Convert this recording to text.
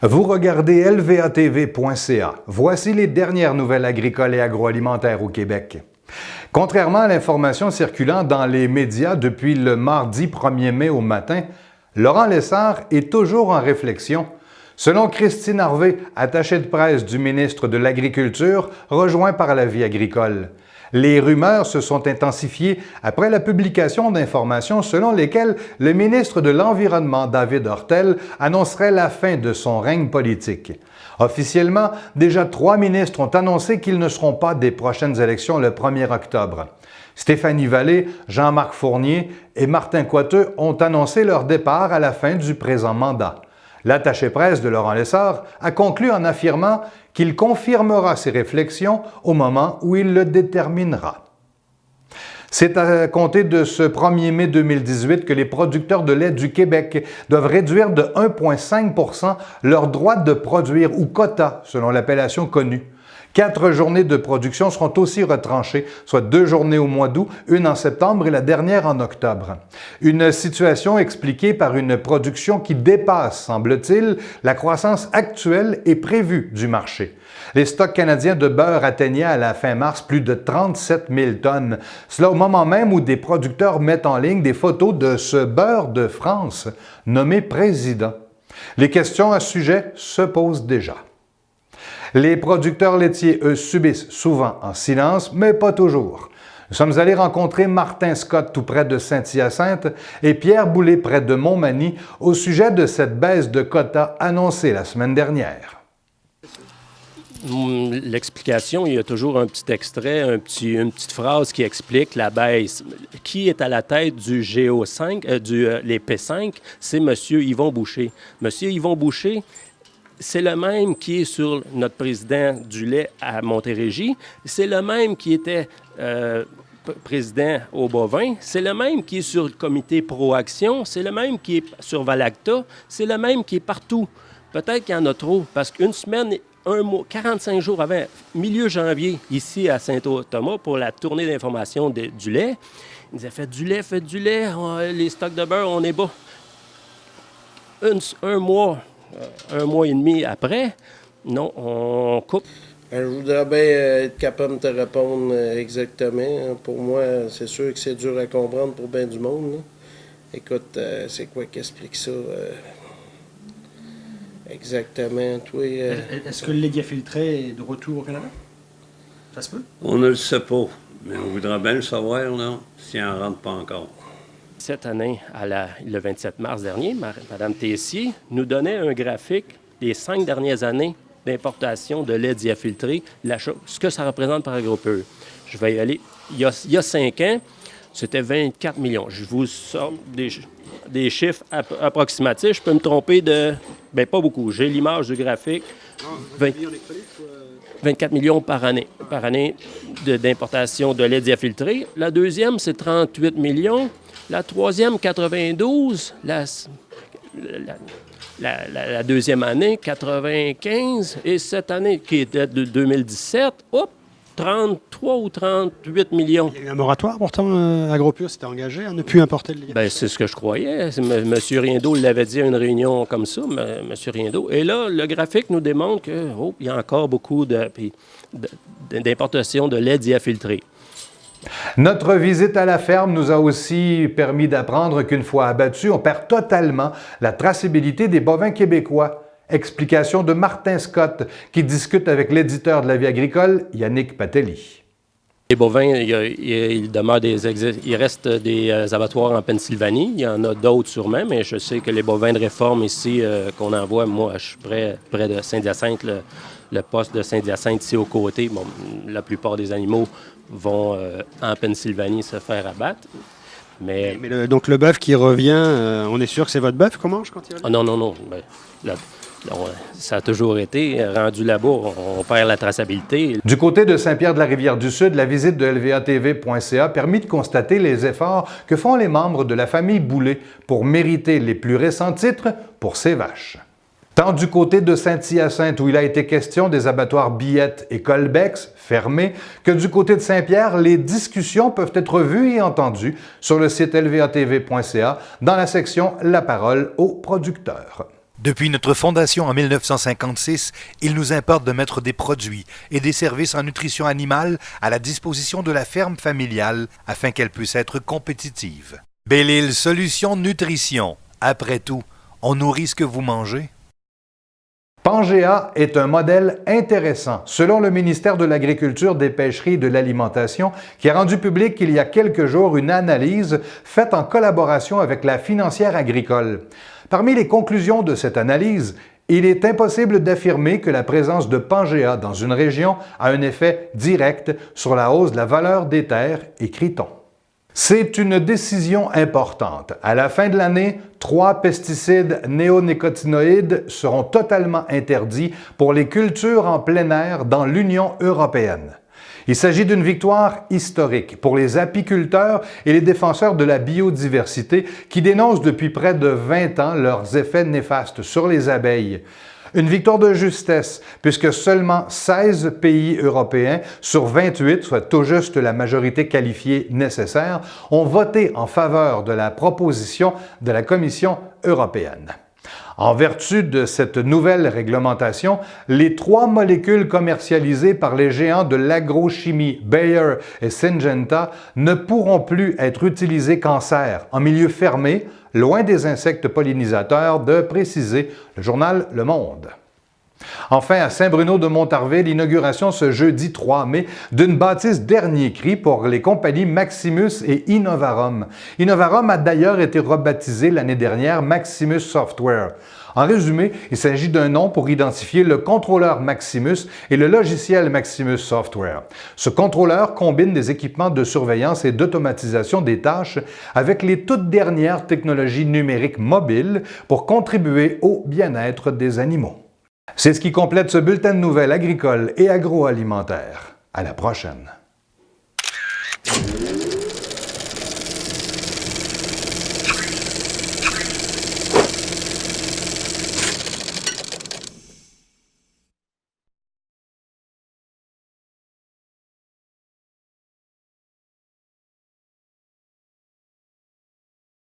Vous regardez lvatv.ca. Voici les dernières nouvelles agricoles et agroalimentaires au Québec. Contrairement à l'information circulant dans les médias depuis le mardi 1er mai au matin, Laurent Lessard est toujours en réflexion. Selon Christine Harvey, attachée de presse du ministre de l'Agriculture, rejoint par la Vie agricole. Les rumeurs se sont intensifiées après la publication d'informations selon lesquelles le ministre de l'Environnement, David Hortel, annoncerait la fin de son règne politique. Officiellement, déjà 3 ministres ont annoncé qu'ils ne seront pas des prochaines élections le 1er octobre. Stéphanie Vallée, Jean-Marc Fournier et Martin Coiteux ont annoncé leur départ à la fin du présent mandat. L'attaché-presse de Laurent Lessard a conclu en affirmant qu'il confirmera ses réflexions au moment où il le déterminera. C'est à compter de ce 1er mai 2018 que les producteurs de lait du Québec doivent réduire de 1,5 % leur droit de produire ou quota, selon l'appellation connue. 4 journées de production seront aussi retranchées, soit 2 journées au mois d'août, une en septembre et la dernière en octobre. Une situation expliquée par une production qui dépasse, semble-t-il, la croissance actuelle et prévue du marché. Les stocks canadiens de beurre atteignaient à la fin mars plus de 37 000 tonnes. Cela au moment même où des producteurs mettent en ligne des photos de ce beurre de France, nommé Président. Les questions à ce sujet se posent déjà. Les producteurs laitiers, eux, subissent souvent en silence, mais pas toujours. Nous sommes allés rencontrer Martin Scott tout près de Saint-Hyacinthe et Pierre Boulay près de Montmagny au sujet de cette baisse de quotas annoncée la semaine dernière. L'explication, il y a toujours un petit extrait, une petite phrase qui explique la baisse. Qui est à la tête du GO5, les P5? C'est M. Yvon Boucher. M. Yvon Boucher, c'est le même qui est sur notre président du lait à Montérégie. C'est le même qui était président au bovin. C'est le même qui est sur le comité Proaction. C'est le même qui est sur Valacta. C'est le même qui est partout. Peut-être qu'il y en a trop, parce qu'une semaine, un mois, 45 jours avant, milieu janvier, ici à Saint-Thomas, pour la tournée d'information du lait, ils disaient « Faites du lait, les stocks de beurre, on est bas. » Un mois et demi après, non, on coupe. Je voudrais bien être capable de te répondre exactement. Pour moi, c'est sûr que c'est dur à comprendre pour bien du monde. Là. Écoute, c'est quoi qui explique ça? Exactement, toi. Est-ce que le lait diafiltré est de retour au Canada? Ça se peut? On ne le sait pas, mais on voudrait bien le savoir, là, s'il n'en rentre pas encore. Cette année, le 27 mars dernier, Mme Tessier nous donnait un graphique des 5 dernières années d'importation de lait diafiltré, ce que ça représente par agropur. Je vais y aller. Il y a 5 ans, c'était 24 millions. Je vous sors des chiffres approximatifs. Je peux me tromper de... Bien, pas beaucoup. J'ai l'image du graphique. 24 millions par année d'importation de lait diafiltré. La deuxième, c'est 38 millions. La troisième, 92. La deuxième année, 95. Et cette année, qui était de 2017, 33 ou 38 millions. Il y a eu un moratoire, pourtant, Agropur s'était engagé à ne plus importer le lait. Bien, c'est ce que je croyais. M. Riendeau l'avait dit à une réunion comme ça, M. Riendeau. Et là, le graphique nous démontre qu'il y a encore beaucoup d'importation de lait diafiltré. Notre visite à la ferme nous a aussi permis d'apprendre qu'une fois abattu, on perd totalement la traçabilité des bovins québécois. Explication de Martin Scott, qui discute avec l'éditeur de la Vie agricole, Yannick Patelli. Les bovins, il reste des abattoirs en Pennsylvanie. Il y en a d'autres sûrement, mais je sais que les bovins de réforme ici qu'on envoie, moi, je suis près de Saint-Hyacinthe, le poste de Saint-Hyacinthe ici aux côtés. Bon, la plupart des animaux vont en Pennsylvanie se faire abattre. Mais donc le bœuf qui revient, on est sûr que c'est votre bœuf qu'on mange quand il revient? Non. Ça a toujours été rendu là-bas, on perd la traçabilité. Du côté de Saint-Pierre-de-la-Rivière-du-Sud, la visite de lvatv.ca permet de constater les efforts que font les membres de la famille Boulay pour mériter les plus récents titres pour ses vaches. Tant du côté de Saint-Hyacinthe, où il a été question des abattoirs Billette et Colbex fermés, que du côté de Saint-Pierre, les discussions peuvent être vues et entendues sur le site lvatv.ca dans la section « La parole aux producteurs ». Depuis notre fondation en 1956, il nous importe de mettre des produits et des services en nutrition animale à la disposition de la ferme familiale afin qu'elle puisse être compétitive. Belle-Île Solutions Nutrition. Après tout, on nourrit ce que vous mangez. Pangea est un modèle intéressant, selon le ministère de l'Agriculture, des Pêcheries et de l'Alimentation, qui a rendu public il y a quelques jours une analyse faite en collaboration avec la financière agricole. Parmi les conclusions de cette analyse, il est impossible d'affirmer que la présence de Pangea dans une région a un effet direct sur la hausse de la valeur des terres, écrit-on. C'est une décision importante. À la fin de l'année, 3 pesticides néonicotinoïdes seront totalement interdits pour les cultures en plein air dans l'Union européenne. Il s'agit d'une victoire historique pour les apiculteurs et les défenseurs de la biodiversité qui dénoncent depuis près de 20 ans leurs effets néfastes sur les abeilles. Une victoire de justesse, puisque seulement 16 pays européens sur 28, soit tout juste la majorité qualifiée nécessaire, ont voté en faveur de la proposition de la Commission européenne. En vertu de cette nouvelle réglementation, les 3 molécules commercialisées par les géants de l'agrochimie Bayer et Syngenta ne pourront plus être utilisées qu'en serre, en milieu fermé, loin des insectes pollinisateurs, de préciser le journal Le Monde. Enfin, à Saint-Bruno-de-Montarville, l'inauguration ce jeudi 3 mai d'une bâtisse dernier cri pour les compagnies Maximus et Innovarum. Innovarum a d'ailleurs été rebaptisé l'année dernière Maximus Software. En résumé, il s'agit d'un nom pour identifier le contrôleur Maximus et le logiciel Maximus Software. Ce contrôleur combine des équipements de surveillance et d'automatisation des tâches avec les toutes dernières technologies numériques mobiles pour contribuer au bien-être des animaux. C'est ce qui complète ce bulletin de nouvelles agricoles et agroalimentaires. À la prochaine!